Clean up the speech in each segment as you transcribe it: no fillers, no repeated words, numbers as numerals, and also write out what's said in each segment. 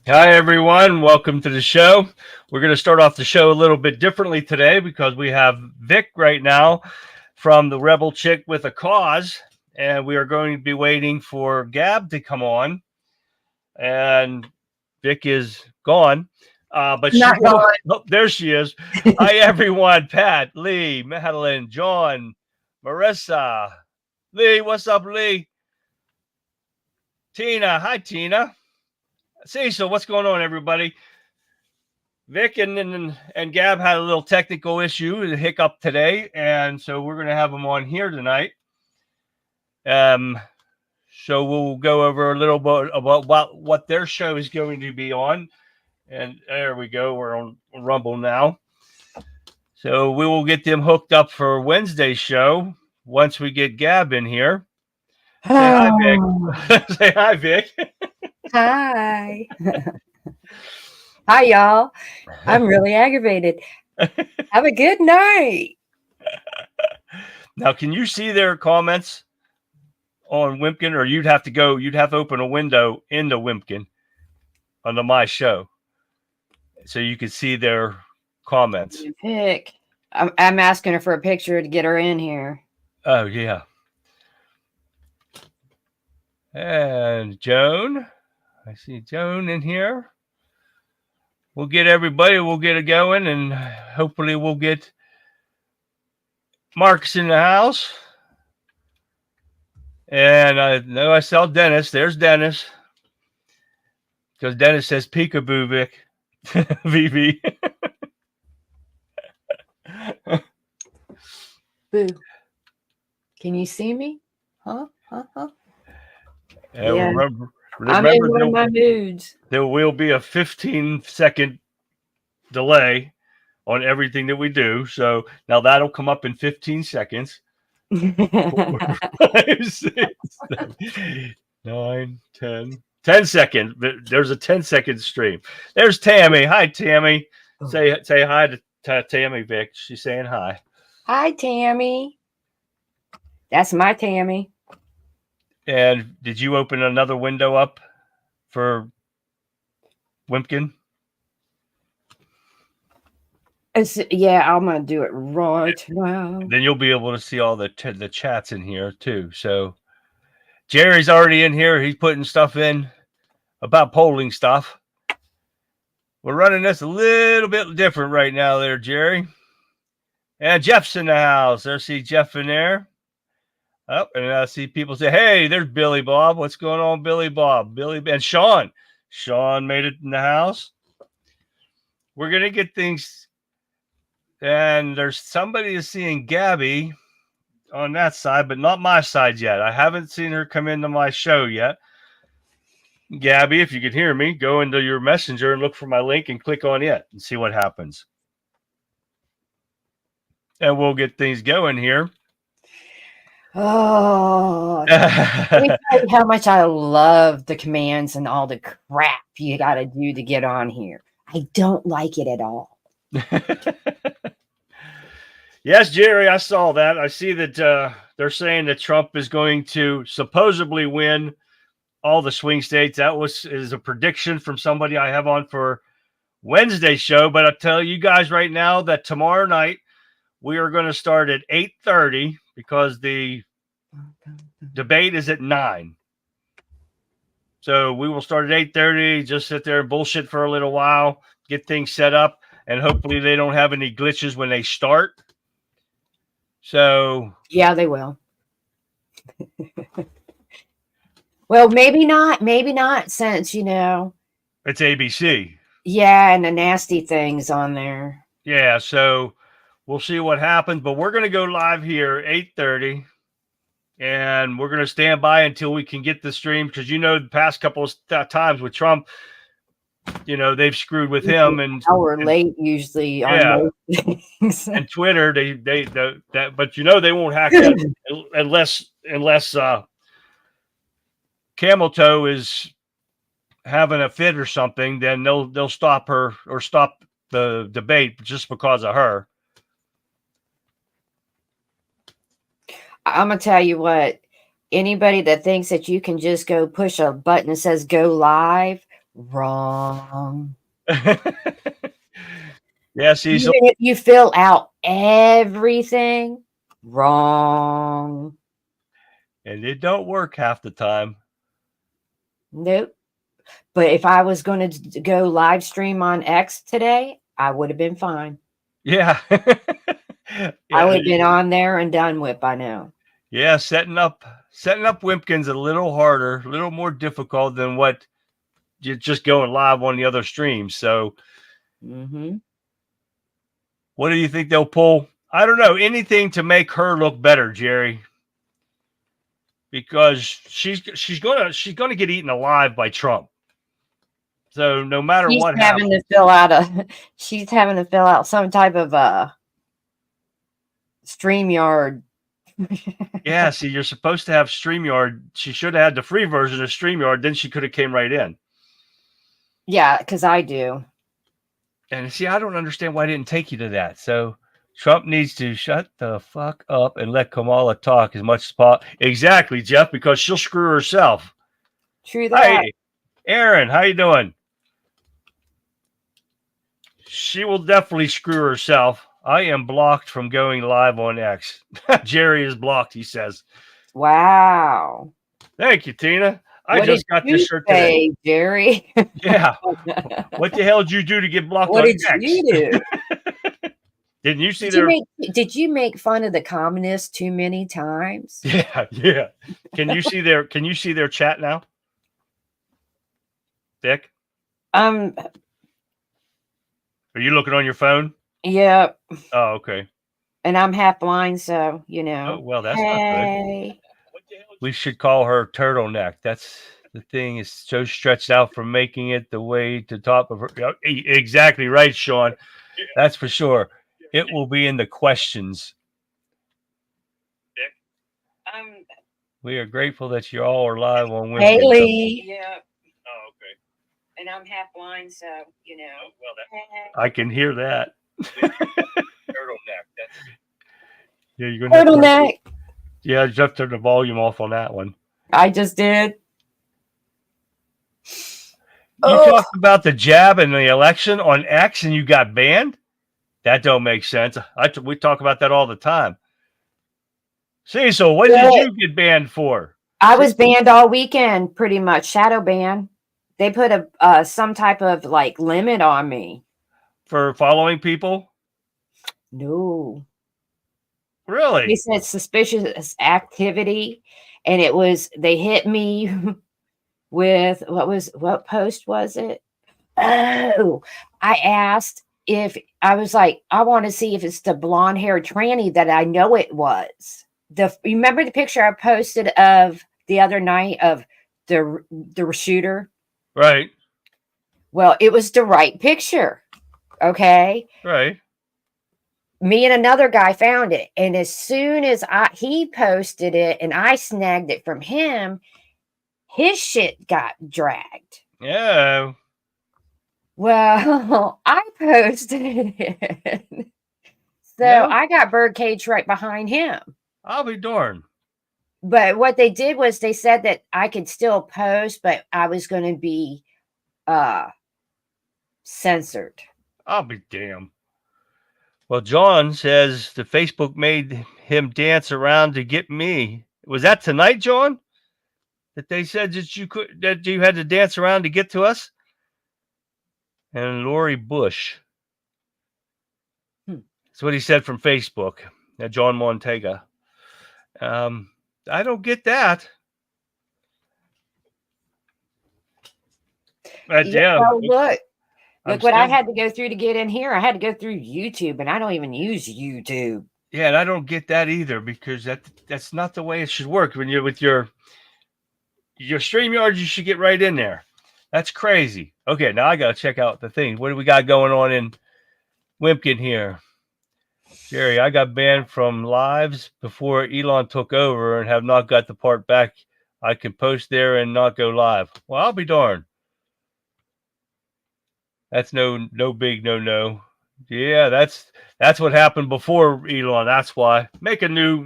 Hi, everyone. Welcome to the show. We're going to start off the show a little bit differently today because we have Vic right now from the Rebel Chick with a Cause, and we are going to be waiting for Gab to come on. And Vic is gone, but she Not will. gone. Oh, there she is. Hi, everyone. Pat, Lee, Madeline, John, Marissa. Lee, what's up, Lee? Tina. Hi, Tina. Cecil, what's going on, everybody? Vic and Gab had a little technical issue, a hiccup today, and so we're going to have them on here tonight. So we'll go over a little bit about what their show is going to be on, and there we go. We're on Rumble now, so we will get them hooked up for Wednesday's show once we get Gab in here. Say hi, Vic. Say hi, Vic. Hi. Hi, y'all. I'm really aggravated. Have a good night. Now, can you see their comments on Wimpkin, or you'd have to open a window into Wimpkin under my show so you could see their comments. Pick. I'm asking her for a picture to get her in here. Oh, yeah. And Joan, I see Joan in here. We'll get everybody, we'll get it going, and hopefully we'll get Marcus in the house. And I know I saw Dennis. There's Dennis. Because Dennis says peekaboo, Vic. VV. Boo. Can you see me? Huh? Yeah. Remember I'm in one of my moods. There will be a 15-second delay on everything that we do. So now that'll come up in 15 seconds. 4, 5, 6, 7, 9, 10. 10 seconds. There's a 10-second stream. There's Tammy. Hi, Tammy. Say hi to Tammy, Vic. She's saying hi. Hi, Tammy. That's my Tammy. And did you open another window up for Wimpkin? Yeah, I'm going to do it right now. Then you'll be able to see all the chats in here, too. So Jerry's already in here. He's putting stuff in about polling stuff. We're running this a little bit different right now there, Jerry. And Jeff's in the house. There's see Jeff in there. Oh, and I see people say, hey, there's Billy Bob. What's going on, Billy Bob? Billy and Sean. Sean made it in the house. We're going to get things. And there's somebody is seeing Gabby on that side, but not my side yet. I haven't seen her come into my show yet. Gabby, if you could hear me, go into your messenger and look for my link and click on it and see what happens. And we'll get things going here. Oh, let me tell you how much I love the commands and all the crap you got to do to get on here. I don't like it at all. Yes, Jerry, I saw that. I see that they're saying that Trump is going to supposedly win all the swing states. That is a prediction from somebody I have on for Wednesday's show. But I'll tell you guys right now that tomorrow night we are going to start at 8:30 because the debate is at 9. So we will start at 8:30. Just sit there and bullshit for a little while, get things set up, and hopefully they don't have any glitches when they start. So yeah, they will. Well, maybe not. Maybe not, since it's ABC. Yeah, and the nasty things on there. Yeah, so we'll see what happens. But we're going to go live here 8:30, and we're going to stand by until we can get the stream because the past couple of times with Trump, they've screwed with him and hour late usually. Yeah, on things. And Twitter, but they won't hack it unless Camel Toe is having a fit or something. Then they'll stop her or stop the debate just because of her. I'm gonna tell you what. Anybody that thinks that you can just go push a button that says go live Wrong. Yeah, see, so Even if you fill out everything, wrong. and it don't work half the time. Nope. But if I was going to go live stream on X today, I would have been fine. Yeah. I Yeah, would have been on there and done with by now. yeah, setting up Wimpkin's a little harder, a little more difficult than what you're just going live on the other streams. So Mm-hmm. what do you think they'll pull? I don't know. Anything to make her look better, Jerry. Because she's gonna get eaten alive by Trump. So no matter She's what having happens, to fill out she's having to fill out some type of StreamYard. yeah. See, you're supposed to have StreamYard. She should have had the free version of StreamYard. Then she could have came right in. Yeah, because I do. And see, I don't understand why I didn't take you to that. So Trump needs to shut the fuck up and let Kamala talk as much as possible. Exactly, Jeff, because she'll screw herself. True that. Hi, Aaron. How you doing? She will definitely screw herself. I am blocked from going live on X. Jerry is blocked, he says. Wow. Thank you, Tina. I What just did got you this shirt say, today. Jerry? Yeah. What the hell did you do to get blocked What on did X? you do? Didn't you see their... Did you make fun of the communists too many times? Yeah, yeah. Can you see their chat now? Dick? Um, Are you looking on your phone? yeah, Oh, okay. and I'm half blind, so you know. Oh, well, that's not good. Hey, We should call her turtleneck. That's the thing is so stretched out from making it the way to top of her. Exactly right, Sean. That's for sure. It will be in the questions. We are grateful that you all are live on Wimpkin. Haley. Yeah. Oh, okay. And I'm half blind, so you know. Oh, well, I can hear that. Turtleneck. Yeah, you're gonna Turtleneck. Yeah, just turn the volume off on that one. I just did. You talked about the jab and the election on X, and you got banned. That don't make sense. We talk about that all the time. Cecil, what did you get banned for? I was banned all weekend, pretty much shadow ban. They put a some type of like limit on me. For following people? No. Really? They said suspicious activity, and it was they hit me with what post was it? Oh, I asked if I was like, I want to see if it's the blonde haired tranny that I know it was. You remember the picture I posted of the other night of the shooter? Right. Well, it was the right picture. Okay. Right. Me and another guy found it, and as soon as he posted it and I snagged it from him, his shit got dragged. Yeah. Well, I posted it. So yeah. I got birdcage right behind him. I'll be darned. But what they did was they said that I could still post, but I was going to be censored. I'll be damned. Well, John says the Facebook made him dance around to get me. Was that tonight, John? That they said that you had to dance around to get to us? And Lori Bush. That's what he said from Facebook. John Montega. I don't get that. Yeah, well, look what I had to go through to get in here. I had to go through YouTube, and I don't even use YouTube. Yeah, and I don't get that either, because that's not the way it should work. When you're with your StreamYard, you should get right in there. That's crazy. Okay, now I got to check out the thing. What do we got going on in Wimpkin here? Jerry, I got banned from lives before Elon took over and have not got the part back. I can post there and not go live. Well, I'll be darned. That's no big no. Yeah, that's what happened before Elon. That's why. Make a new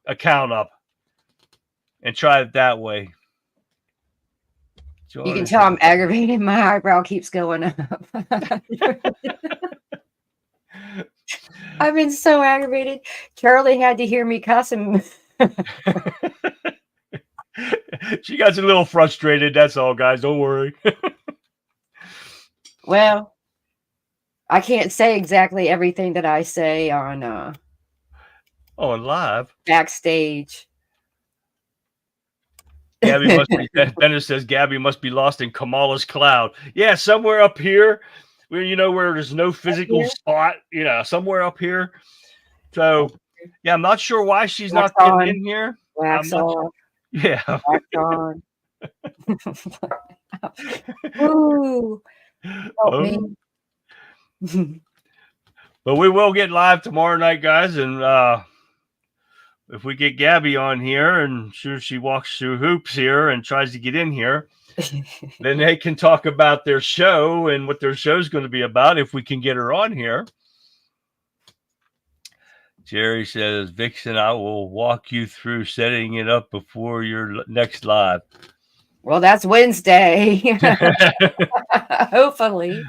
account up and try it that way. You can tell I'm aggravated. My eyebrow keeps going up. I've been so aggravated. Charlie had to hear me cussing. She got a little frustrated. That's all, guys. Don't worry. Well, I can't say exactly everything that I say on live. Backstage. Gabby must be. Bennett says Gabby must be lost in Kamala's cloud. Yeah, somewhere up here, where where there's no physical spot. Somewhere up here. So, yeah, I'm not sure why she's not getting in here. Wax on. Yeah. Wax on. Ooh. Help me. But we will get live tomorrow night, guys, and if we get Gabby on here and she walks through hoops here and tries to get in here, then they can talk about their show and what their show's going to be about if we can get her on here. Jerry says, Vixen, I will walk you through setting it up before your next live. Well, that's Wednesday. Hopefully.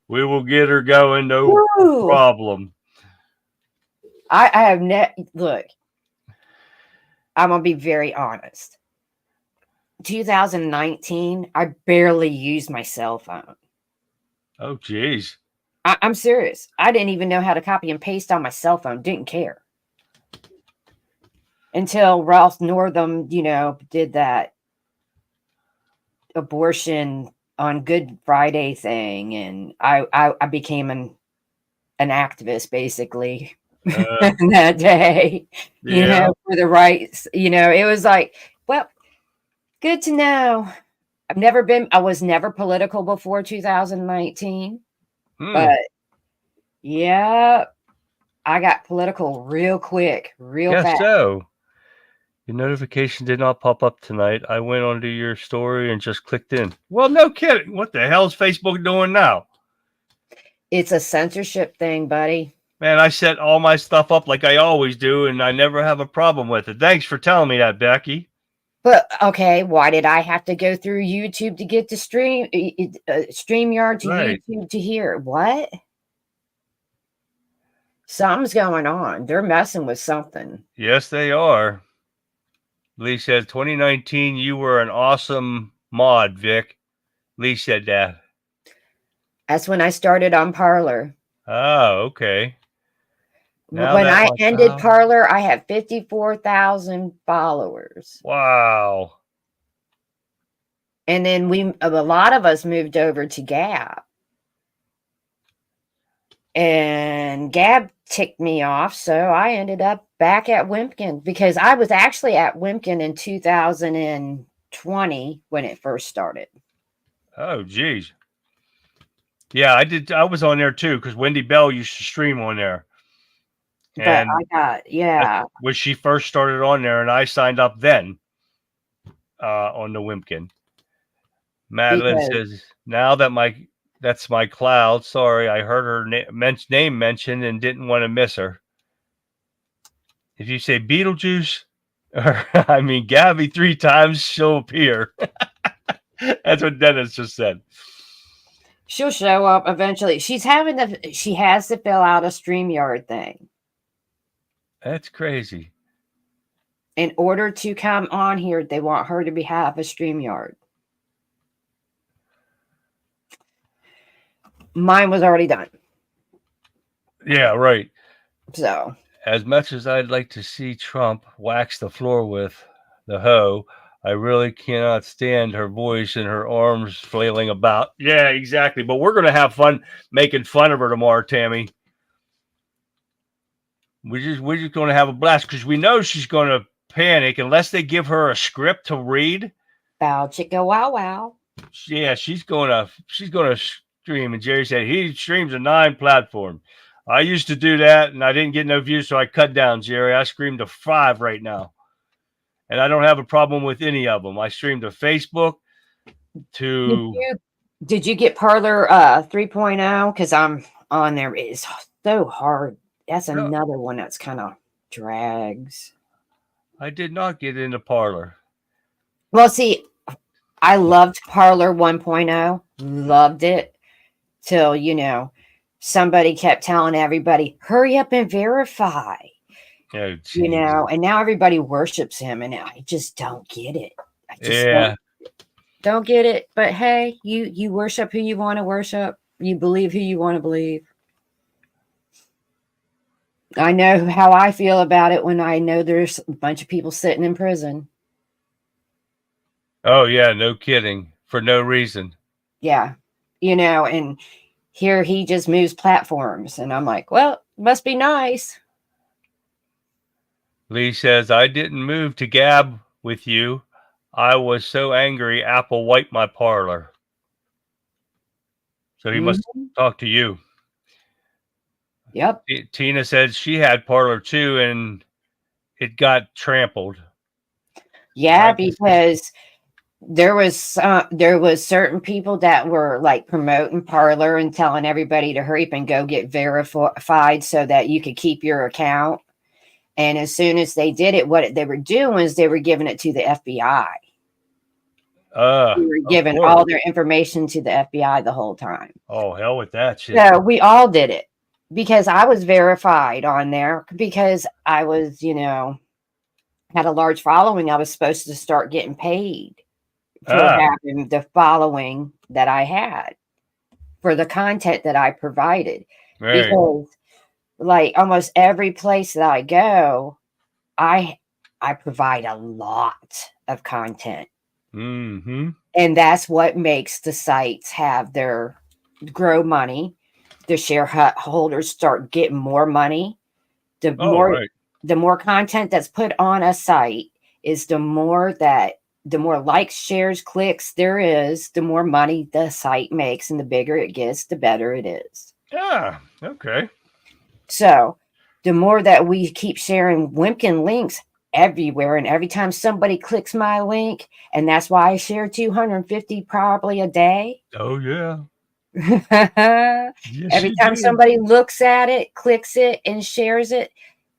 We will get her going. No problem. I have look, I'm going to be very honest. 2019, I barely used my cell phone. Oh, geez. I'm serious. I didn't even know how to copy and paste on my cell phone. Didn't care. Until Ralph Northam, did that abortion on Good Friday thing. And I became an activist, basically, that day, for the rights. It was like, well, good to know. I was never political before 2019. But yeah, I got political real quick, fast. So your notification did not pop up tonight. I went onto your story and just clicked in. Well, no kidding. What the hell is Facebook doing now? It's a censorship thing, buddy. Man, I set all my stuff up like I always do, and I never have a problem with it. Thanks for telling me that, Becky. But okay, why did I have to go through YouTube to get to StreamYard to YouTube to hear what? Something's going on. They're messing with something. Yes, they are. Lee said, 2019, you were an awesome mod, Vic. Lee said that. That's when I started on Parler. Oh, okay. Now when I ended Parler, I had 54,000 followers. Wow. And then a lot of us moved over to Gab. And Gab ticked me off, so I ended up back at Wimpkin because I was actually at Wimpkin in 2020 when it first started. Oh, geez. Yeah, I did. I was on there too because Wendy Bell used to stream on there. And when she first started on there, and I signed up then on the Wimpkin. Madeline says, now that that's my cloud. Sorry, I heard her name mentioned and didn't want to miss her. If you say Beetlejuice, or I mean Gabby 3 times, she'll appear. That's what Dennis just said. She'll show up eventually. She has to fill out a StreamYard thing. That's crazy. In order to come on here, they want her to have a StreamYard. Mine was already done. Yeah, right. So, as much as I'd like to see Trump wax the floor with the hoe, I really cannot stand her voice and her arms flailing about. Yeah, exactly. But we're going to have fun making fun of her tomorrow, Tammy. We're just going to have a blast because we know she's going to panic unless they give her a script to read. Bow chicka wow wow. Yeah, she's going to stream. And Jerry said he streams a 9 platform. I used to do that and I didn't get no views, so I cut down, Jerry. I stream to 5 right now. And I don't have a problem with any of them. I stream to Facebook, to... Did you get Parler 3.0? Because I'm on there. It's so hard. That's another one that's kind of drags. I did not get into Parler. Well, see, I loved Parlor 1.0, loved it till, somebody kept telling everybody, hurry up and verify, Oh, geez. and now everybody worships him, and I just don't get it. I just Yeah. don't get it. But hey, you worship who you want to worship. You believe who you want to believe. I know how I feel about it when I know there's a bunch of people sitting in prison. Oh, yeah. No kidding. For no reason. Yeah. And here he just moves platforms. And I'm like, well, must be nice. Lee says, I didn't move to gab with you. I was so angry Apple wiped my Parler. So he must talk to you. Yep. Tina said she had Parler too, and it got trampled. Yeah, because there was certain people that were like promoting Parler and telling everybody to hurry up and go get verified so that you could keep your account. And as soon as they did it, what they were doing is they were giving it to the FBI. We were giving all their information to the FBI the whole time. Oh, hell with that shit. So we all did it because I was verified on there because I was, had a large following. I was supposed to start getting paid for having the following that I had for the content that I provided. Right. Because like almost every place that I go, I provide a lot of content. Mm-hmm. And that's what makes the sites have their grow money. The shareholders start getting more money. The more content that's put on a site is the more likes, shares, clicks there is, the more money the site makes, and the bigger it gets, the better it is. Yeah, okay. So the more that we keep sharing Wimpkin links everywhere, and every time somebody clicks my link, and that's why I share 250 probably a day. Oh, yeah. Yes, every time somebody looks at it, clicks it, and shares it,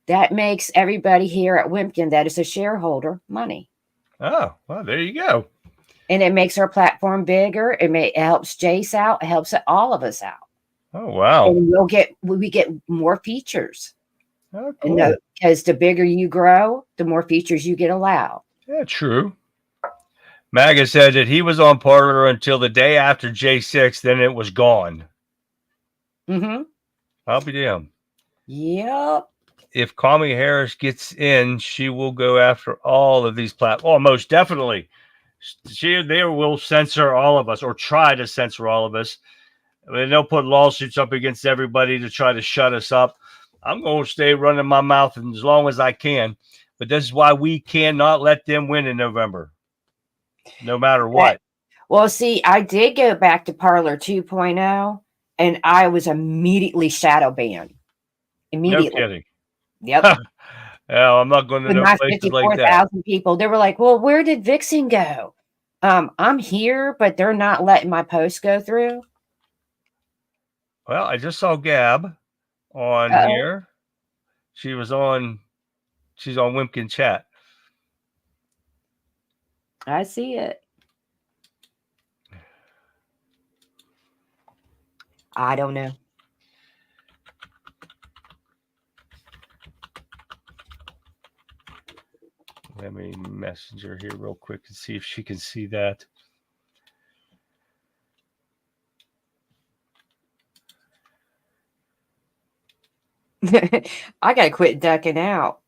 that makes everybody here at Wimpkin that is a shareholder money. Oh, well, there you go. And it makes our platform bigger. It helps Jace out. It helps all of us out. Oh, wow. And we get more features. Oh, cool. Because the bigger you grow, the more features you get allowed. Yeah, true. Maga said that he was on Parler until the day after J6, then it was gone. Mm-hmm. I'll be damned. Yep. If Kwame Harris gets in, she will go after all of these platforms. Oh, most definitely. They will censor all of us or try to censor all of us. I mean, they'll put lawsuits up against everybody to try to shut us up. I'm going to stay running my mouth as long as I can. But this is why we cannot let them win in November, no matter what. Well, see, I did go back to Parler 2.0, and I was immediately shadow banned. Immediately. No kidding. Yep. Well, I'm not going to know places like that. 54,000 people. They were like, well, where did Vixen go? I'm here, but they're not letting my post go through. Well, I just saw Gab on here. She's on Wimpkin chat. I see it. I don't know. Let me message her here real quick and see if she can see that. I gotta quit ducking out.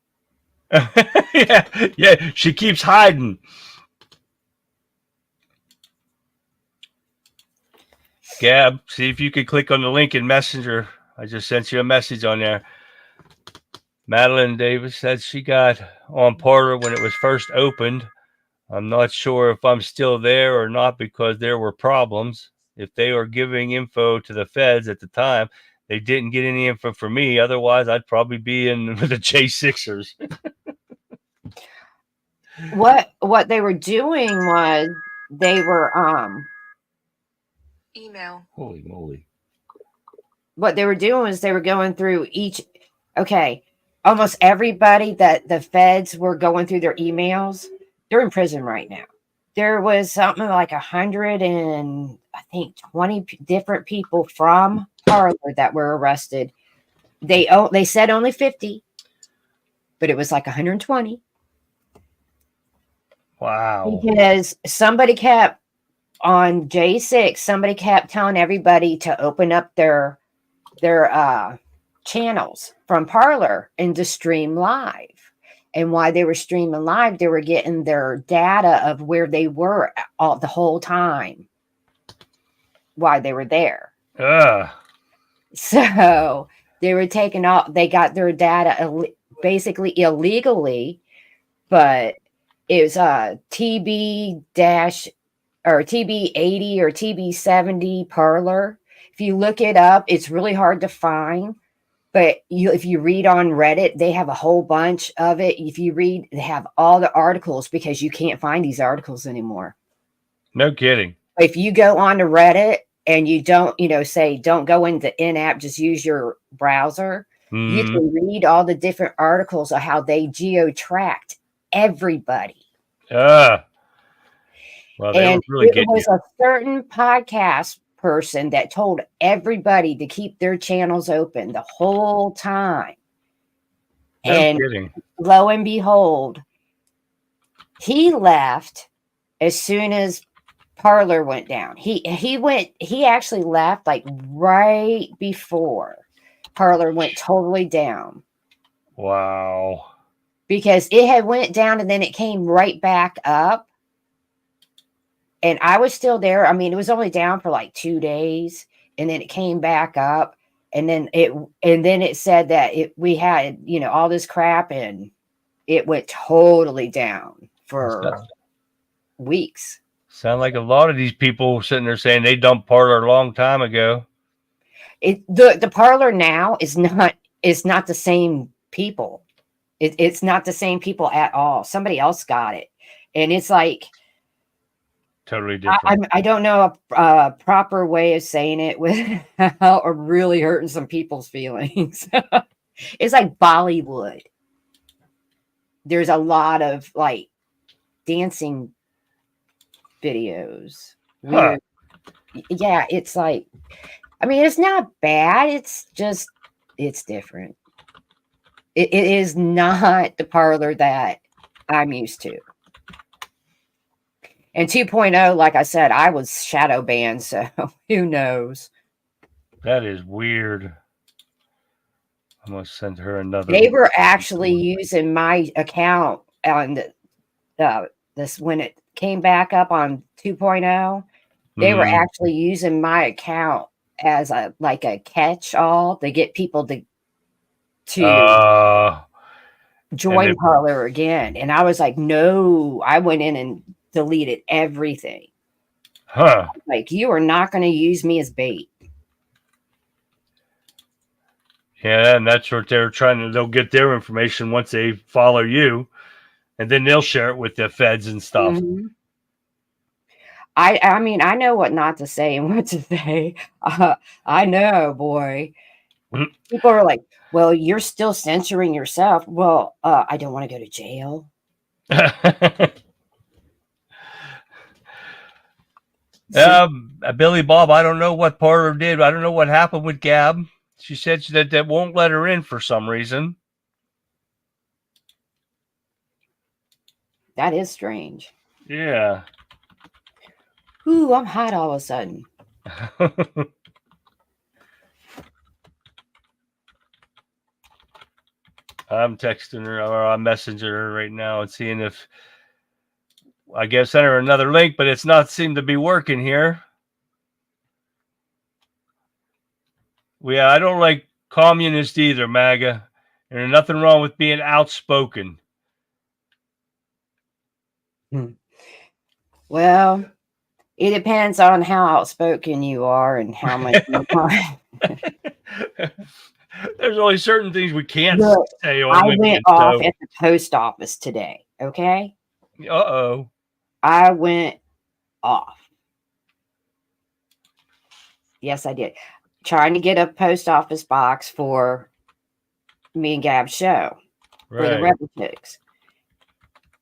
yeah, she keeps hiding. Gab, see if you can click on the link in Messenger. I just sent you a message on there. Madeline Davis said she got on Parler when it was first opened. I'm not sure if I'm still there or not because there were problems. If they were giving info to the feds at the time, they didn't get any info for me. Otherwise, I'd probably be in the J6ers. What they were doing was they were email. Holy moly. What they were doing was they were going through almost everybody that the feds were going through their emails. They're in prison right now. there was something like 100 and I think 20 different people from Parlor that were arrested. They said only 50, but it was like 120 Wow. because somebody kept on J6. Somebody kept telling everybody to open up their channels from Parlor and to stream live. And while they were streaming live, they were getting their data of where they were all the whole time while they were there. So they were taking off. They got their data basically illegally, but it was TB dash or TB 80 or TB 70 Parlor. If you look it up, it's really hard to find. But if you read on Reddit, they have a whole bunch of it. If you read, they have all the articles because you can't find these articles anymore. No kidding. If you go on to Reddit and you don't, say don't go into in-app, just use your browser, you can read all the different articles of how they geo-tracked everybody. Well, they And were really it was a certain podcast person that told everybody to keep their channels open the whole time. No and kidding. Lo and behold, he left as soon as Parlor went down. He actually left like right before Parlor went totally down. Wow. Because it had went down and then it came right back up. And I was still there. I mean, it was only down for like 2 days, and then it came back up, and then it said that we had, all this crap, and it went totally down for weeks. Sound like a lot of these people sitting there saying they dumped Parlor a long time ago. The Parlor now is not the same people. It's not the same people at all. Somebody else got it, and it's like. Totally different. I don't know a proper way of saying it without really hurting some people's feelings. It's like Bollywood. There's a lot of like dancing videos. Weird. Yeah, it's like, I mean, it's not bad. It's just, it's different. It is not the Parlor that I'm used to. And 2.0, like I said, I was shadow banned, so who knows? That is weird. I'm going to send her another. They were actually using my account on this when it came back up on 2.0. They were actually using my account as a catch-all to get people to join Parlor again. And I was like, no, I went in and deleted everything. Like, you are not going to use me as bait. Yeah, and that's what they're trying to. They'll get their information once they follow you, and then they'll share it with the feds and stuff. Mm-hmm. I mean, I know what not to say and what to say. I know, boy. People are like, well, you're still censoring yourself. Well, I don't want to go to jail. Billy Bob, I don't know what Parlor did. I don't know what happened with Gab. She said that won't let her in for some reason. That is strange. Yeah. Ooh, I'm hot all of a sudden. I'm texting her or I'm messaging her right now and seeing if I guess send her another link, but it's not seemed to be working here. Yeah, I don't like communist either, MAGA. And there's nothing wrong with being outspoken. Well, it depends on how outspoken you are and how much you want. There's only certain things we can't say on I women, went off at the post office today, okay? Uh-oh. I went off. Yes, I did. Trying to get a post office box for me and Gab's show for the Rebel Chicks.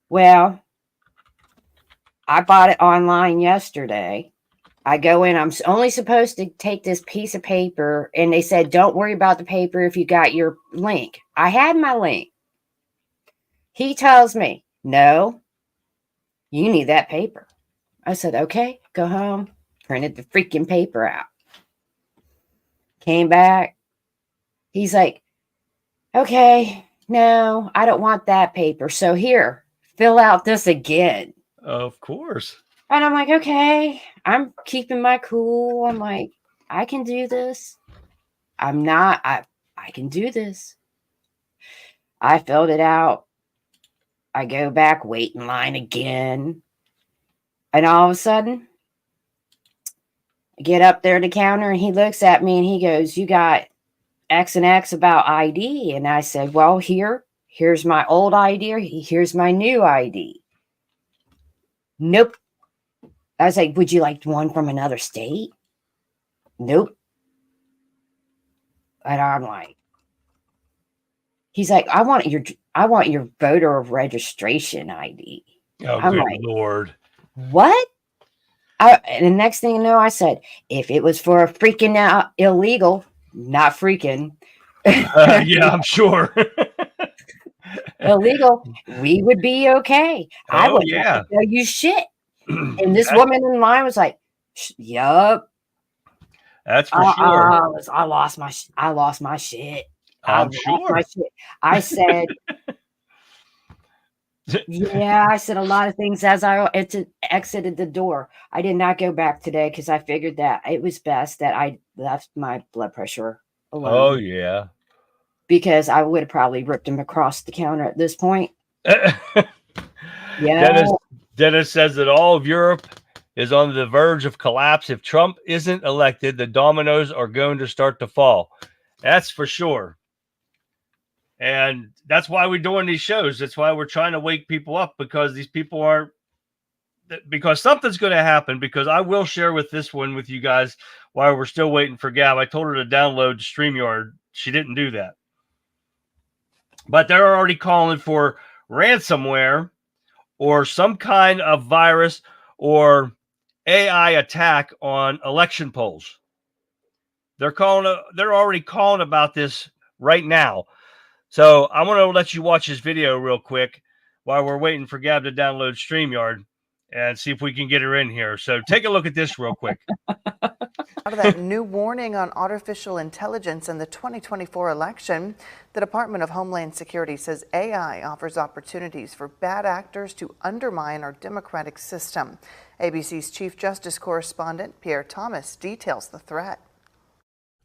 Well, I bought it online yesterday. I go in, I'm only supposed to take this piece of paper, and they said, don't worry about the paper if you got your link. I had my link. He tells me, no, you need that paper. I said, okay, go home, printed the freaking paper out. Came back. He's like, okay, no, I don't want that paper. So here, fill out this again. Of course. And I'm like, okay, I'm keeping my cool. I'm like, I can do this. I can do this. I filled it out. I go back, wait in line again. And all of a sudden, I get up there to the counter and he looks at me and he goes, you got X and X about ID. And I said, well, here's my old ID. Here's my new ID. Nope. I was like, would you like one from another state? Nope. And I'm like, he's like, I want your voter registration ID. Oh, I'm good like, Lord. what? And the next thing you know, I said, if it was for a freaking illegal, not freaking. Yeah, I'm sure. Illegal, we would be okay. I Oh, wouldn't yeah. have to tell you shit. And this woman in line was like, yup. That's for sure. I lost my shit. I'm sure. My shit. I said, yeah, I said a lot of things as I exited the door. I did not go back today because I figured that it was best that I left my blood pressure alone. Oh, yeah. Because I would have probably ripped him across the counter at this point. Yeah. Dennis says that all of Europe is on the verge of collapse. If Trump isn't elected, the dominoes are going to start to fall. That's for sure. And that's why we're doing these shows. That's why we're trying to wake people up, because these people aren't, because something's going to happen. Because I will share with this one with you guys while we're still waiting for Gab. I told her to download StreamYard. She didn't do that. But they're already calling for ransomware or some kind of virus or AI attack on election polls. They're already calling about this right now. So I want to let you watch this video real quick while we're waiting for Gab to download StreamYard and see if we can get her in here. So take a look at this real quick. Out of that new warning on artificial intelligence in the 2024 election, the Department of Homeland Security says AI offers opportunities for bad actors to undermine our democratic system. ABC's Chief Justice correspondent Pierre Thomas details the threat.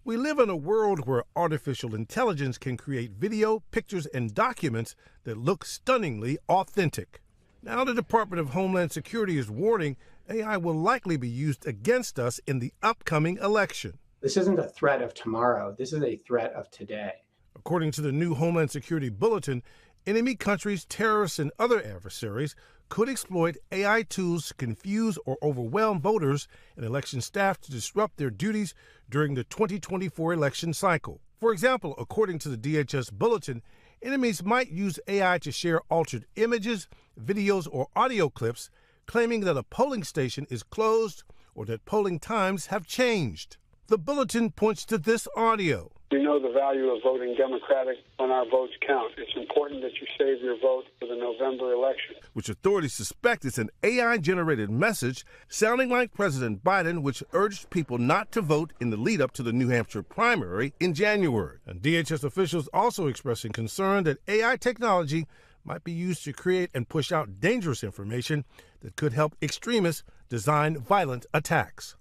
We live in a world where artificial intelligence can create video, pictures, and documents that look stunningly authentic. Now the Department of Homeland Security is warning AI will likely be used against us in the upcoming election. This isn't a threat of tomorrow. This is a threat of today. According to the new Homeland Security Bulletin, enemy countries, terrorists, and other adversaries could exploit AI tools to confuse or overwhelm voters and election staff to disrupt their duties during the 2024 election cycle. For example, according to the DHS Bulletin, enemies might use AI to share altered images, videos, or audio clips, claiming that a polling station is closed or that polling times have changed. The bulletin points to this audio. We know the value of voting Democratic when our votes count. It's important that you save your vote for the November election. Which authorities suspect is an AI-generated message sounding like President Biden, which urged people not to vote in the lead-up to the New Hampshire primary in January. And DHS officials also expressing concern that AI technology might be used to create and push out dangerous information that could help extremists design violent attacks.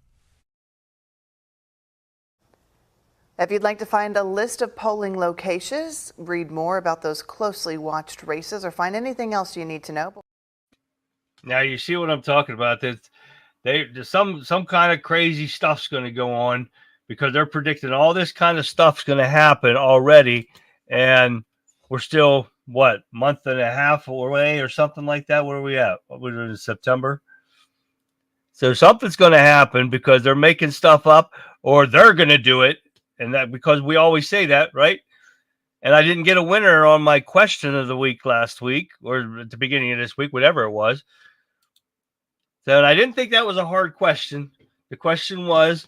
If you'd like to find a list of polling locations, read more about those closely watched races, or find anything else you need to know. Now you see what I'm talking about. There's some kind of crazy stuff's going to go on because they're predicting all this kind of stuff's going to happen already, and we're still month and a half away or something like that. What are we at? What was it, in September? So something's going to happen because they're making stuff up, or they're going to do it. And that because we always say that, right? And I didn't get a winner on my question of the week last week or at the beginning of this week, whatever it was. So I didn't think that was a hard question. The question was,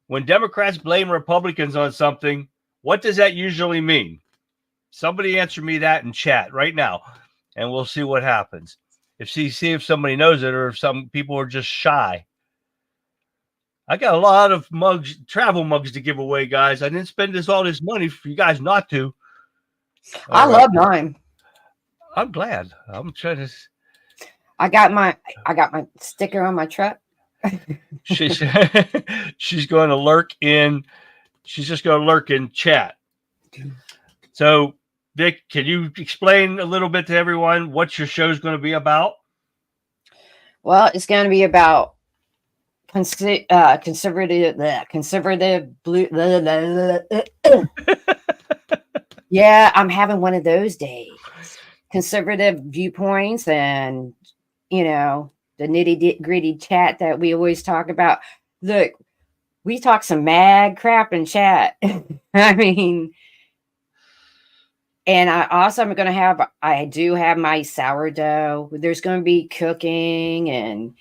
when Democrats blame Republicans on something, what does that usually mean? Somebody answer me that in chat right now, and we'll see what happens. See if somebody knows it, or if some people are just shy. I got a lot of mugs, travel mugs to give away, guys. I didn't spend all this money for you guys not to. I love mine. I'm glad. I'm trying to. I got my sticker on my truck. She's going to lurk in. She's just going to lurk in chat. So, Vic, can you explain a little bit to everyone what your show is going to be about? Well, it's going to be about conservative blue. Yeah, I'm having one of those days. Conservative viewpoints, and the nitty gritty chat that we always talk about. Look, we talk some mad crap in chat. I mean, and I do have my sourdough. There's going to be cooking and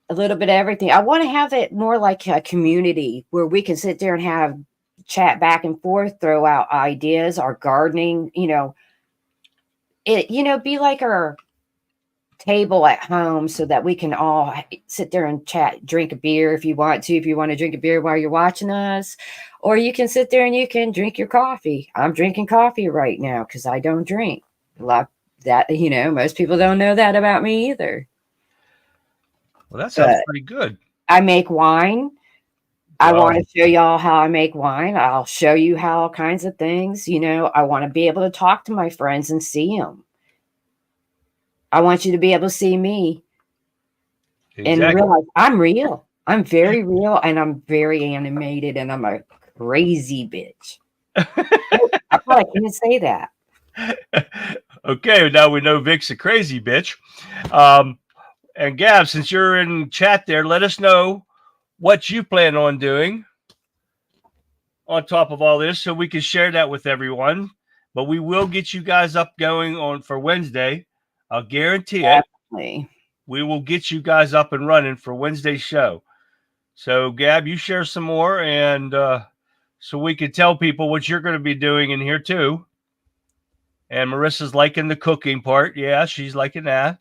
a little bit of everything. I want to have it more like a community where we can sit there and have chat back and forth, throw out ideas, our gardening, be like our table at home, so that we can all sit there and chat, drink a beer if you want to drink a beer while you're watching us, or you can sit there and you can drink your coffee. I'm drinking coffee right now because I don't drink a lot. That, most people don't know that about me either. Well, that sounds pretty good. I make wine. I want to show y'all how I make wine. I'll show you how all kinds of things. I want to be able to talk to my friends and see them. I want you to be able to see me and realize I'm real. I'm very real, and I'm very animated, and I'm a crazy bitch. I probably can't say that. Okay, now we know Vic's a crazy bitch. And Gab, since you're in chat there, let us know what you plan on doing on top of all this, so we can share that with everyone. But we will get you guys up going on for Wednesday. I'll guarantee it. Definitely. We will get you guys up and running for Wednesday's show. So, Gab, you share some more, and so we can tell people what you're going to be doing in here too. And Marissa's liking the cooking part. Yeah, she's liking that.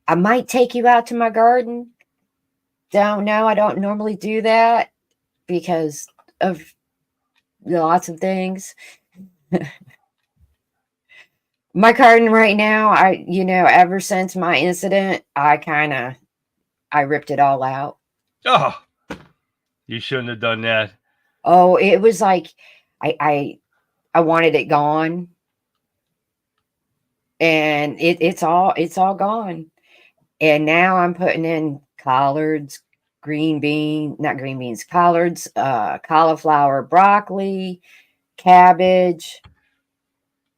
I might take you out to my garden. Don't know. I don't normally do that because of lots of things. My garden right now, ever since my incident, I ripped it all out. Oh, you shouldn't have done that. Oh, it was like I wanted it gone, and it's all gone. And now I'm putting in collards, collards, cauliflower, broccoli, cabbage,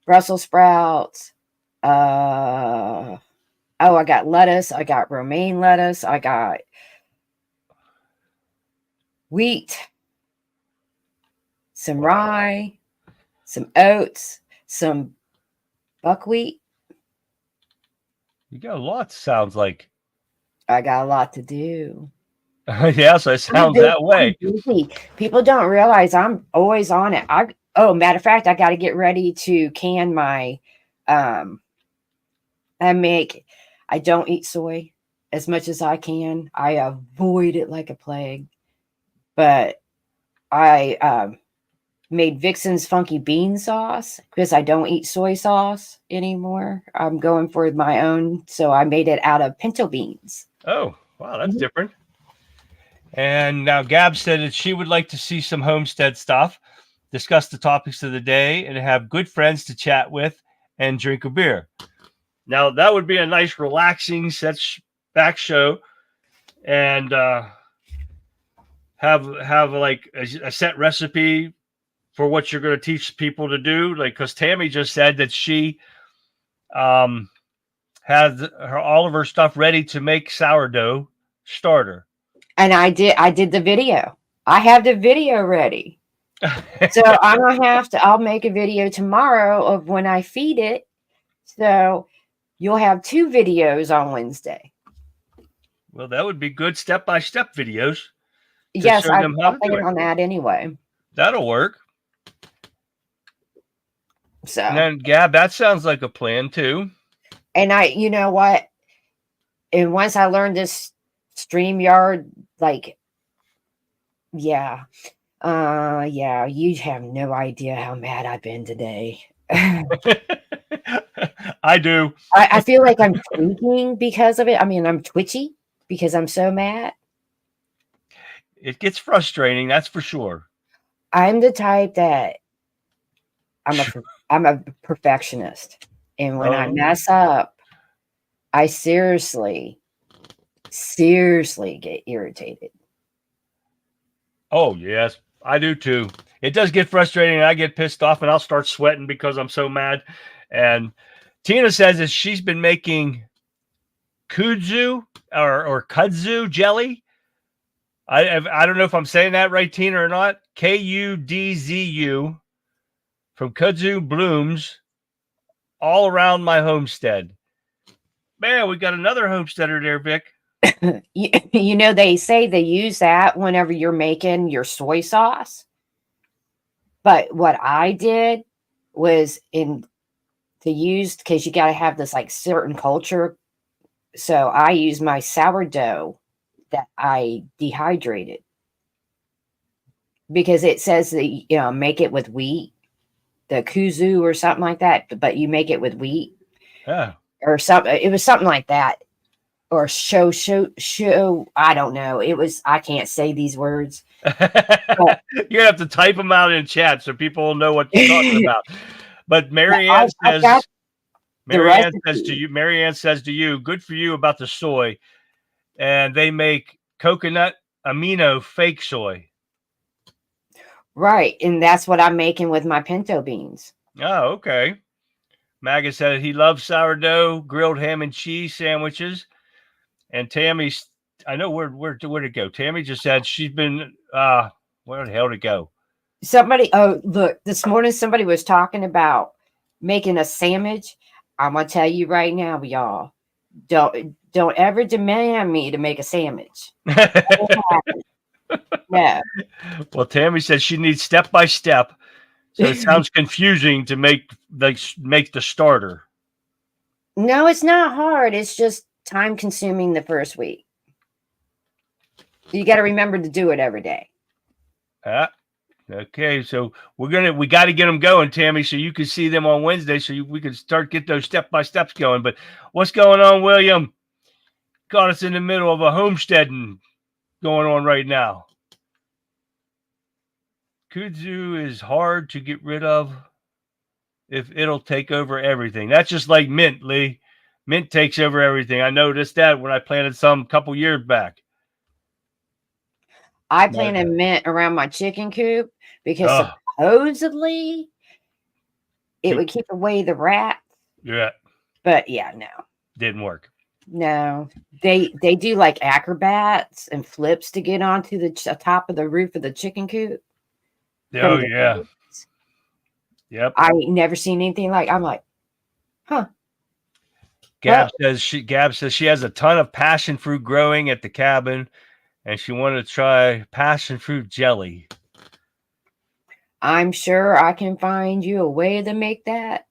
Brussels sprouts. I got lettuce. I got romaine lettuce. I got wheat, some rye, some oats, some buckwheat. You got a lot, sounds like. I got a lot to do. Yeah, so it sounds that way. People don't realize I'm always on it. Matter of fact, I got to get ready to can my, I don't eat soy as much as I can. I avoid it like a plague, but I made Vixen's funky bean sauce because I don't eat soy sauce anymore. I'm going for my own. So I made it out of pinto beans. Oh, wow. That's different. And now Gab said that she would like to see some homestead stuff, discuss the topics of the day, and have good friends to chat with and drink a beer. Now, that would be a nice, relaxing back show, and have like a set recipe for what you're going to teach people to do. Like, because Tammy just said that she has all of her stuff ready to make sourdough starter. And I did the video. I have the video ready. So I'll make a video tomorrow of when I feed it. So you'll have 2 videos on Wednesday. Well, that would be good step-by-step videos. Yes, show them how I'm to do thinking it. on that anyway. That'll work. So, And then, Gab, that sounds like a plan too. and you know what? And once I learned this StreamYard, like, yeah, you have no idea how mad I've been today. I do. I feel like I'm tweaking because of it. I mean, I'm twitchy because I'm so mad. It gets frustrating, that's for sure. I'm the type that I'm a perfectionist, and when I mess up, I seriously get irritated. Oh, yes, I do too. It does get frustrating, and I get pissed off, and I'll start sweating because I'm so mad. And Tina says that she's been making kudzu or kudzu jelly. I don't know if I'm saying that right, Tina, or not. Kudzu from kudzu blooms all around my homestead. Man, we got another homesteader there, Vic. You know, they say they use that whenever you're making your soy sauce. But what I did was because you got to have this like certain culture. So I used my sourdough that I dehydrated, because it says that, make it with wheat, the kuzu or something like that, but you make it with wheat. Yeah. Or something. It was something like that. Or show. I don't know. I can't say these words. You have to type them out in chat so people will know what you're talking about. But Marianne says to you, good for you about the soy. And they make coconut amino fake soy. Right. And that's what I'm making with my pinto beans. Oh, okay. Maggie said he loves sourdough, grilled ham and cheese sandwiches. And Tammy's, I know where to go. Tammy just said she's been, where the hell to go? Look, this morning somebody was talking about making a sandwich. I'm going to tell you right now, y'all, don't ever demand me to make a sandwich. No. Well, Tammy said she needs step by step. So it sounds confusing to make the starter. No, it's not hard. It's just time consuming the first week. You got to remember to do it every day. Okay, so we got to get them going, Tammy, so you can see them on Wednesday, so we can get those step by steps going. But what's going on, William? Got us in the middle of a homesteading going on right now. Kudzu is hard to get rid of if it'll take over everything. That's just like mint, Lee. Mint takes over everything. I noticed that when I planted some couple years back. I planted mint around my chicken coop because supposedly it would keep away the rats. Yeah. But yeah, no. Didn't work. No. They do like acrobats and flips to get onto the top of the roof of the chicken coop. Oh, yeah. Yep. I ain't never seen anything like. I'm like, huh. Gab says she has a ton of passion fruit growing at the cabin, and she wanted to try passion fruit jelly. I'm sure I can find you a way to make that.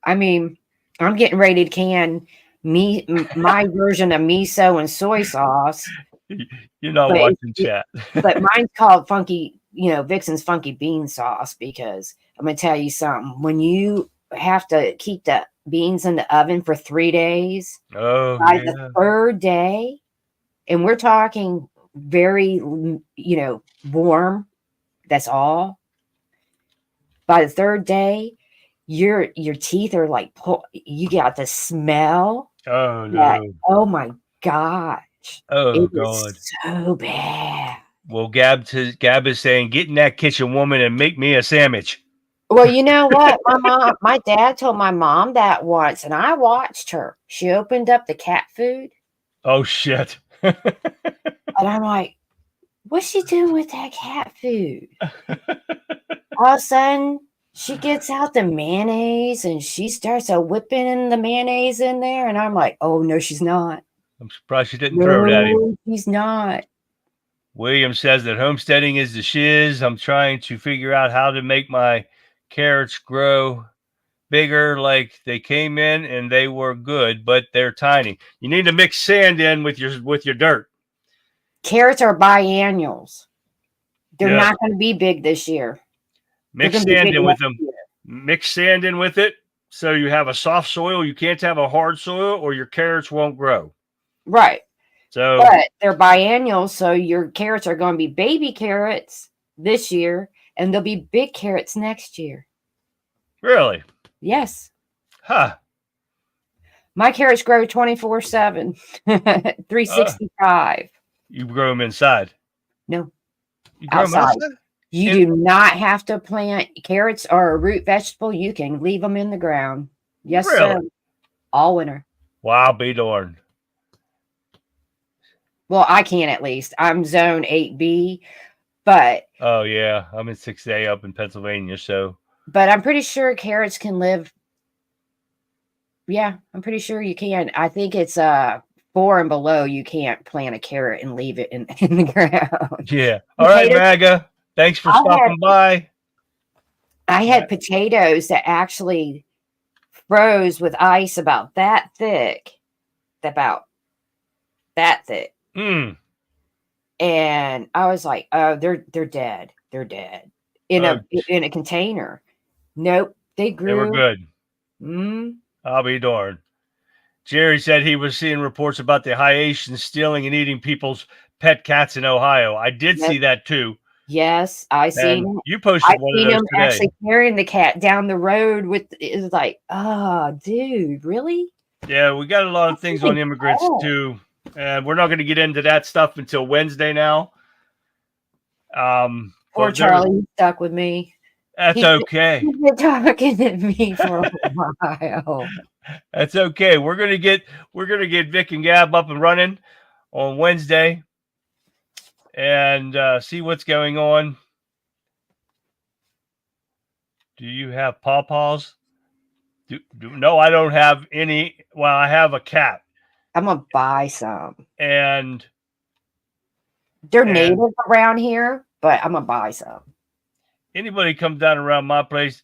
I mean, I'm getting ready to can my version of miso and soy sauce. You're not watching chat. But mine's called Funky, Vixen's Funky Bean Sauce, because I'm going to tell you something. When you have to keep the beans in the oven for 3 days, by the third day, and we're talking very, warm, that's all. By the third day, your teeth are like, you got the smell. Oh, no. Oh, my gosh. Oh, it God. So bad. Well, Gab is saying, get in that kitchen, woman, and make me a sandwich. Well, you know what? My dad told my mom that once, and I watched her. She opened up the cat food. Oh, shit. And I'm like, what's she doing with that cat food? All of a sudden, She gets out the mayonnaise and she starts whipping the mayonnaise in there. And I'm like, oh, no, she's not. I'm surprised she didn't throw it at him. No, she's not. William says that homesteading is the shiz. I'm trying to figure out how to make my carrots grow bigger. Like they came in and they were good, but they're tiny. You need to mix sand in with your dirt. Carrots are biennials. They're Yeah. not going to be big this year. Mix They're gonna be sand big in with next them. year. Mix sand in with it so you have a soft soil. You can't have a hard soil or your carrots won't grow. Right. So, But they're biennials, so your carrots are going to be baby carrots this year, and they'll be big carrots next year. really? Yes. Huh. My carrots grow 24/7, 365. You grow them inside. No, You grow them outside. outside? You do not have to plant carrots or a root vegetable. You can leave them in the ground. Yes, sir. Really? All winter. Wow, be darned. Well, I can at least. I'm zone 8B, but Oh, yeah. I'm in 6A up in Pennsylvania, so. I'm pretty sure carrots can live. Yeah, I'm pretty sure you can. I think it's 4 and below. You can't plant a carrot and leave it in the ground. Yeah. All right, Potatoes- MAGA. Thanks for stopping by. I had potatoes that actually froze with ice about that thick. Mm. And I was like, oh, they're dead. They're dead. In Oh. a container. Nope. They grew. They were good. Mm, I'll be darned. Jerry said he was seeing reports about the Haitians stealing and eating people's pet cats in Ohio. I did Yep. see that too. yes, I seen And it. you posted I one of seen those him today. actually carrying the cat down the road with. It was like, oh, dude, really? Yeah, we got a lot of things on immigrants Oh. too. And we're not going to get into that stuff until Wednesday now. Poor but there- Charlie, he's stuck with me. That's He's- okay. He's been talking to me for a while. That's okay. We're gonna get Vic and Gab up and running on Wednesday and see what's going on. Do you have pawpaws? No, I don't have any. Well, I have a cat, I'm gonna buy some. and They're And- native around here, but I'm gonna buy some. anybody comes down around my place,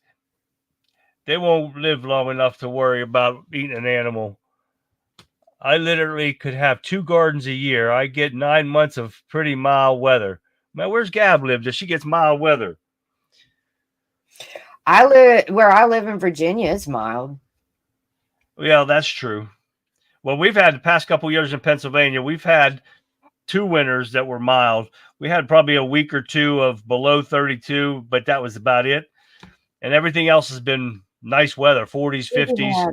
they won't live long enough to worry about eating an animal. I literally could have 2 gardens a year. I get 9 months of pretty mild weather. Man, where's Gab live? Does she gets mild weather? Where I live in Virginia is mild. Yeah, that's true. Well, we've had the past couple years in Pennsylvania, we've had 2 winters that were mild. We had probably a week or 2 of below 32, but that was about it. And everything else has been nice weather, 40s, We 50s. had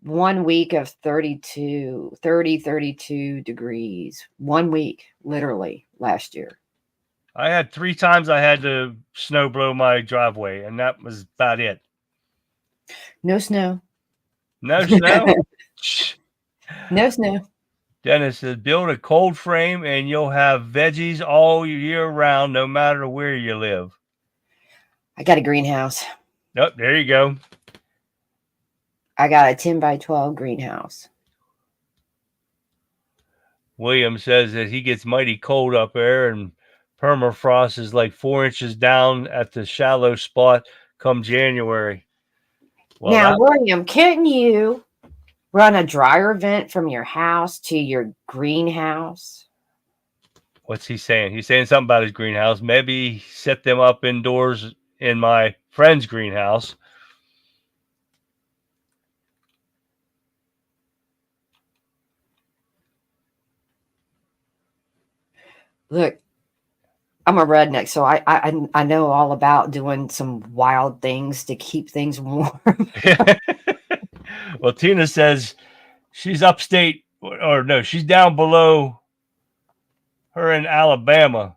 1 week of 32 degrees. 1 week, literally, last year. I had 3 times I had to snow blow my driveway, and that was about it. No snow. No snow. No snow. Dennis says, build a cold frame and you'll have veggies all year round, no matter where you live. I got a greenhouse. Nope, there you go. I got a 10 by 12 greenhouse. William says that he gets mighty cold up there, and permafrost is like 4 inches down at the shallow spot come January. Well, Now, that- William, couldn't you run a dryer vent from your house to your greenhouse? what's he saying? He's saying something about his greenhouse. Maybe set them up indoors in my friend's greenhouse. Look, I'm a redneck, so I know all about doing some wild things to keep things warm. Well, Tina says she's upstate, or no, she's down below her in Alabama.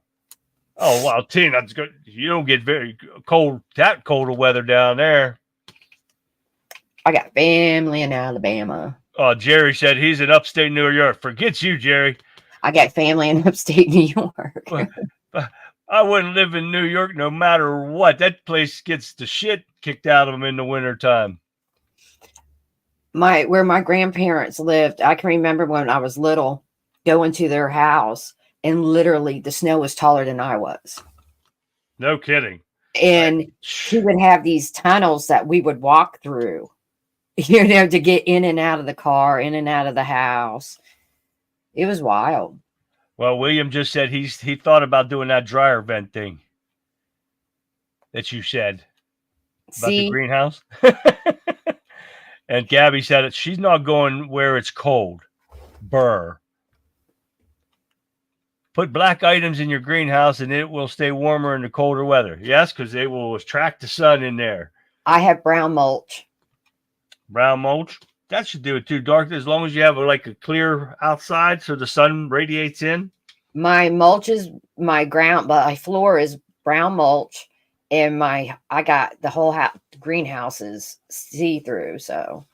Oh, wow, Tina, that's good. You don't get very cold, that cold of weather down there. I got family in Alabama. Oh, Jerry said he's in upstate New York. Forget you, Jerry. I got family in upstate New York. I wouldn't live in New York no matter what. That place gets the shit kicked out of them in the wintertime. Where my grandparents lived, I can remember when I was little going to their house, and literally the snow was taller than I was. No kidding. And he would have these tunnels that we would walk through, to get in and out of the car, in and out of the house. It was wild. Well, William just said he thought about doing that dryer vent thing that you said about the greenhouse. And Gabby said it. She's not going where it's cold. Burr. Put black items in your greenhouse and it will stay warmer in the colder weather. Yes, because they will attract the sun in there. I have brown mulch. Brown mulch? That should do it too, dark. As long as you have like a clear outside so the sun radiates in. My mulch is my floor is brown mulch, and I got the whole greenhouse is see-through. So,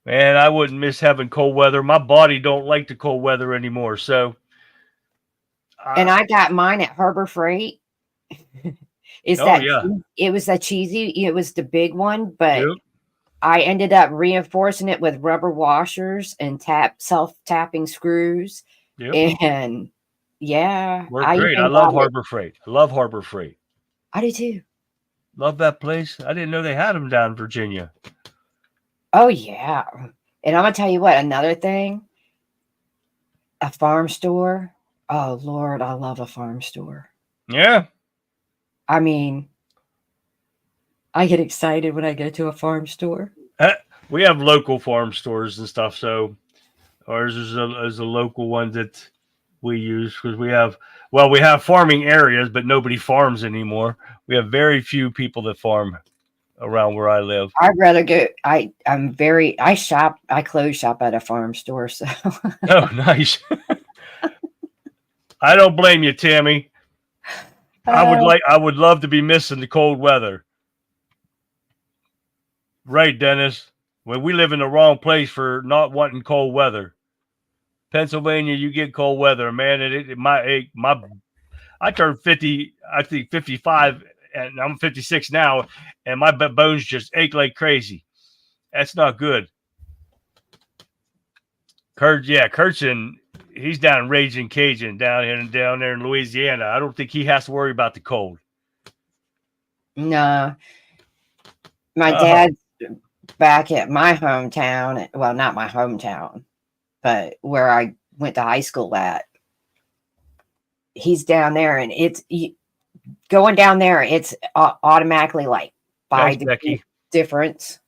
man, I wouldn't miss having cold weather. My body don't like the cold weather anymore. So, and I got mine at Harbor Freight. It was that cheesy. It was the big one, but yep. I ended up reinforcing it with rubber washers and self-tapping screws. Yep. And yeah, worked great. I love Harbor Freight. I love Harbor Freight. I do too. Love that place. I didn't know they had them down in Virginia. Oh yeah. And I'm gonna tell you what, another thing, a farm store. Oh Lord, I love a farm store. Yeah. I mean, I get excited when I go to a farm store. We have local farm stores and stuff. So ours is a local one that we use because we have farming areas, but nobody farms anymore. We have very few people that farm around where I live. I'd rather go. I clothes shop at a farm store. So. Oh, nice. I don't blame you, Tammy. I would love to be missing the cold weather. Right, Dennis. Well, we live in the wrong place for not wanting cold weather. Pennsylvania, you get cold weather, man. I turned 50, I think 55, and I'm 56 now, and my bones just ache like crazy. That's not good. Kurt's he's down in Raging Cajun down there in Louisiana. I don't think he has to worry about the cold. Nah. My dad's back at my hometown. Well, not my hometown, but where I went to high school at. He's down there, and going down there, it's automatically like 5 degrees difference.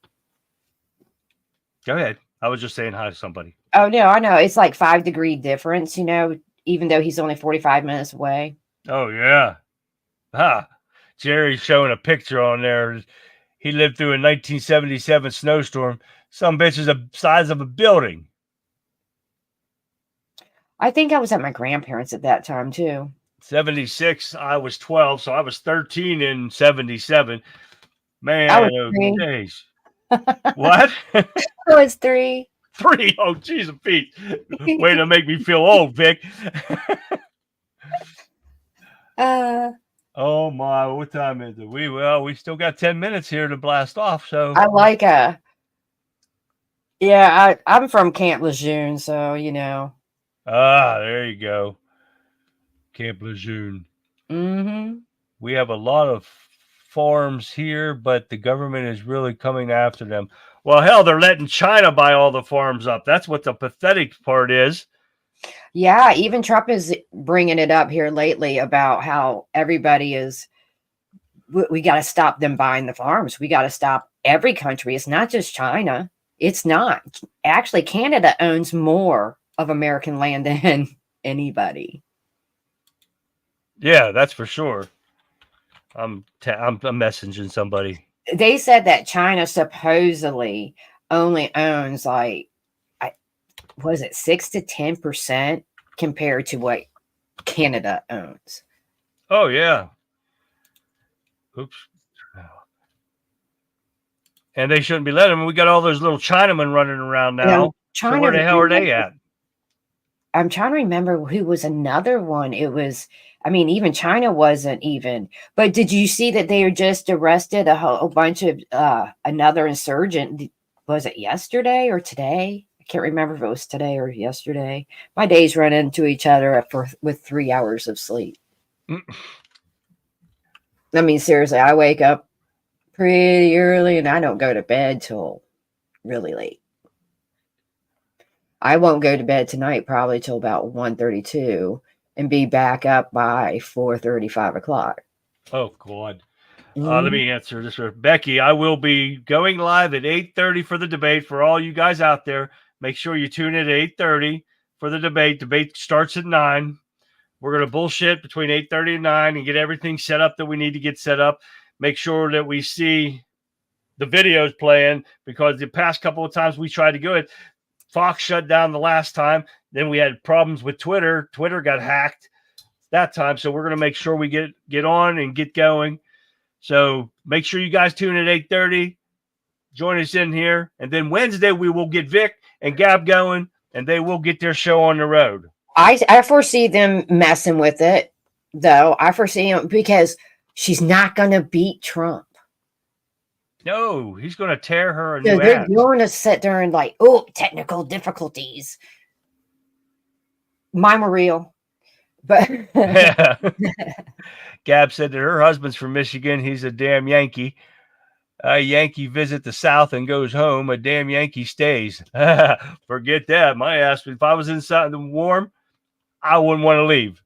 Go ahead. I was just saying hi to somebody. Oh, no, I know. It's like 5 degree difference, even though he's only 45 minutes away. Oh, yeah. Jerry's showing a picture on there. He lived through a 1977 snowstorm. Some bitch is the size of a building. I think I was at my grandparents' at that time, too. 76, I was 12, so I was 13 in 77. Man, those days. What? I was 3. 3? Oh, jeez, Pete. Way to make me feel old, Vic. Oh, my. What time is it? We still got 10 minutes here to blast off, so. I like I'm from Camp Lejeune, so, there you go. Camp Lejeune. Mm-hmm. We have a lot of farms here, but the government is really coming after them. Well, hell, they're letting China buy all the farms up. That's what the pathetic part is. Yeah, even Trump is bringing it up here lately about how everybody we got to stop them buying the farms. We got to stop every country. It's not just China. It's not. Actually, Canada owns more of American land than anybody. Yeah, that's for sure. I'm messaging somebody. They said that China supposedly only owns 6 to 10% compared to what Canada owns. Oh yeah. Oops. And they shouldn't be letting them. We got all those little Chinamen running around now. China, so where the hell are they at? I'm trying to remember who was another one. It was, I mean, even China wasn't even. But did you see that they just arrested a whole bunch of another insurgent? Was it yesterday or today? I can't remember if it was today or yesterday. My days run into each other with 3 hours of sleep. I mean, seriously, I wake up pretty early and I don't go to bed till really late. I won't go to bed tonight probably till about 1:32 and be back up by 4:30, 5 o'clock. Oh, God. Let me answer this. Becky, I will be going live at 8:30 for the debate. For all you guys out there, make sure you tune in at 8:30 for the debate. Debate starts at 9. We're going to bullshit between 8:30 and 9 and get everything set up that we need to get set up. Make sure that we see the videos playing, because the past couple of times we tried to go it, Fox shut down the last time. Then we had problems with Twitter. Twitter got hacked that time. So we're going to make sure we get on and get going. So make sure you guys tune in at 8:30. Join us in here. And then Wednesday, we will get Vic and Gab going, and they will get their show on the road. I foresee them messing with it, though. I foresee them because she's not going to beat Trump. No, he's going to tear her a So new they're ass. going to sit there and like, oh, technical difficulties. Mine were real. But Gab said that her husband's from Michigan. He's a damn Yankee. A Yankee visit the South and goes home. A damn Yankee stays. Forget that. My ass, if I was inside the warm, I wouldn't want to leave.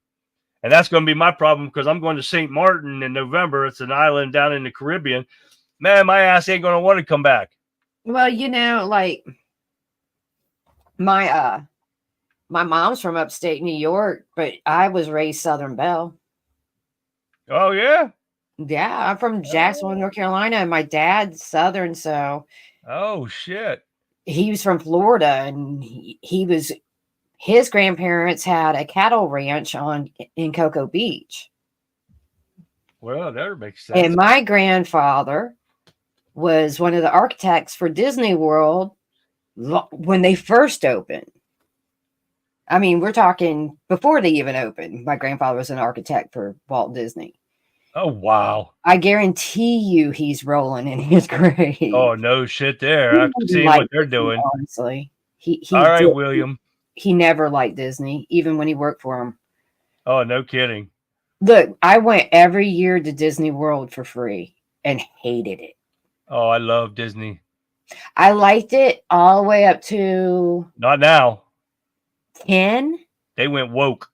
And that's going to be my problem, because I'm going to St. Martin in November. It's an island down in the Caribbean. Man, my ass ain't going to want to come back. well, you know, like my mom's from upstate New York, but I was raised Southern Belle. Oh, yeah? Yeah, I'm from Jacksonville, North Carolina, and my dad's Southern, so Oh, shit. he was from Florida, and his grandparents had a cattle ranch in Cocoa Beach. Well, that makes sense. And my grandfather was one of the architects for Disney World when they first opened. I mean, we're talking before they even opened. My grandfather was an architect for Walt Disney. Oh, wow. I guarantee you he's rolling in his grave. Oh, no shit there. I've seen what they're doing. Honestly. He All right, William. He never liked Disney, even when he worked for him. Oh, no kidding. Look, I went every year to Disney World for free and hated it. Oh, I love Disney. I liked it all the way up to Not now. 10, They went woke.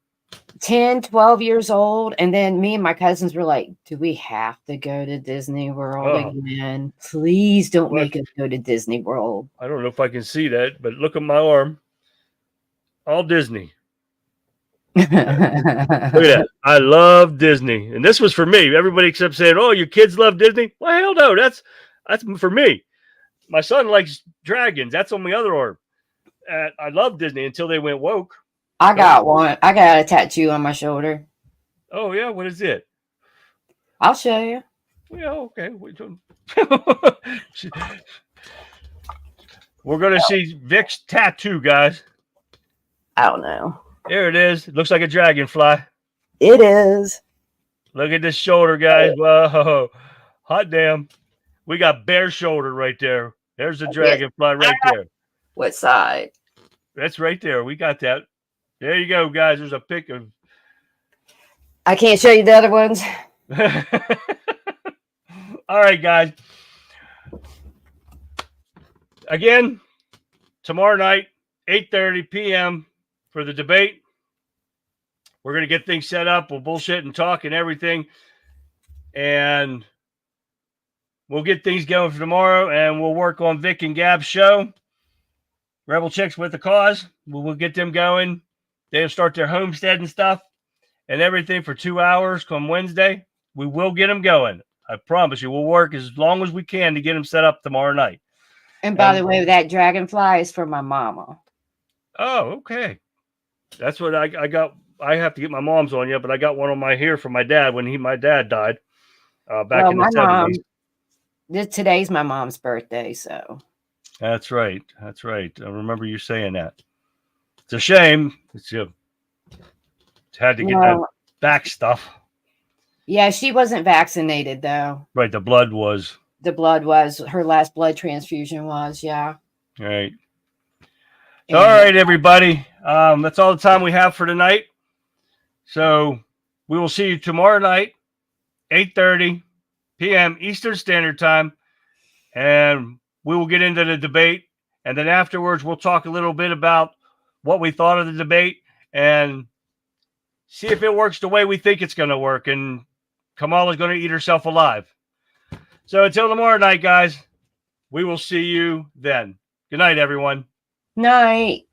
10, 12 years old. And then me and my cousins were like, do we have to go to Disney World again? Please don't make us go to Disney World. I don't know if I can see that, but look at my arm. All Disney. Look at that. I love Disney. And this was for me. Everybody kept saying, oh, your kids love Disney. Well, hell no. That's for me. My son likes dragons. That's on my other arm. I love Disney until they went woke. I got one. I got a tattoo on my shoulder. Oh, yeah? What is it? I'll show you. Yeah, okay. We're going to see Vic's tattoo, guys. I don't know. There it is. It looks like a dragonfly. It is. Look at this shoulder, guys. Whoa. Hot damn. We got bare shoulder right there. There's the dragonfly right there. What side? That's right there. We got that. There you go, guys. There's a pic of. I can't show you the other ones. All right, guys. Again, tomorrow night, 8:30 p.m. for the debate. We're going to get things set up. We'll bullshit and talk and everything. And we'll get things going for tomorrow. And we'll work on Vic and Gab's show. Rebel Chicks with the Cause. We'll get them going. They'll start their homestead and stuff and everything for 2 hours come Wednesday. We will get them going. I promise you, we'll work as long as we can to get them set up tomorrow night. And by the way, that dragonfly is for my mama. Oh, okay. That's what I got. I have to get my mom's on yet, but I got one on my here for my dad when my dad died back in the 70s. Today's my mom's birthday, so. That's right. That's right. I remember you saying that. It's a shame. Had to get that No. back stuff. Yeah, she wasn't vaccinated though. Right, the blood was. The blood was her last blood transfusion was, yeah. All right. So, all right, everybody. That's all the time we have for tonight. So we will see you tomorrow night, 8:30 p.m. Eastern Standard Time, and we will get into the debate. And then afterwards, we'll talk a little bit about what we thought of the debate and see if it works the way we think it's going to work. And Kamala's going to eat herself alive. So until tomorrow night, guys, we will see you then. Good night, everyone. Night.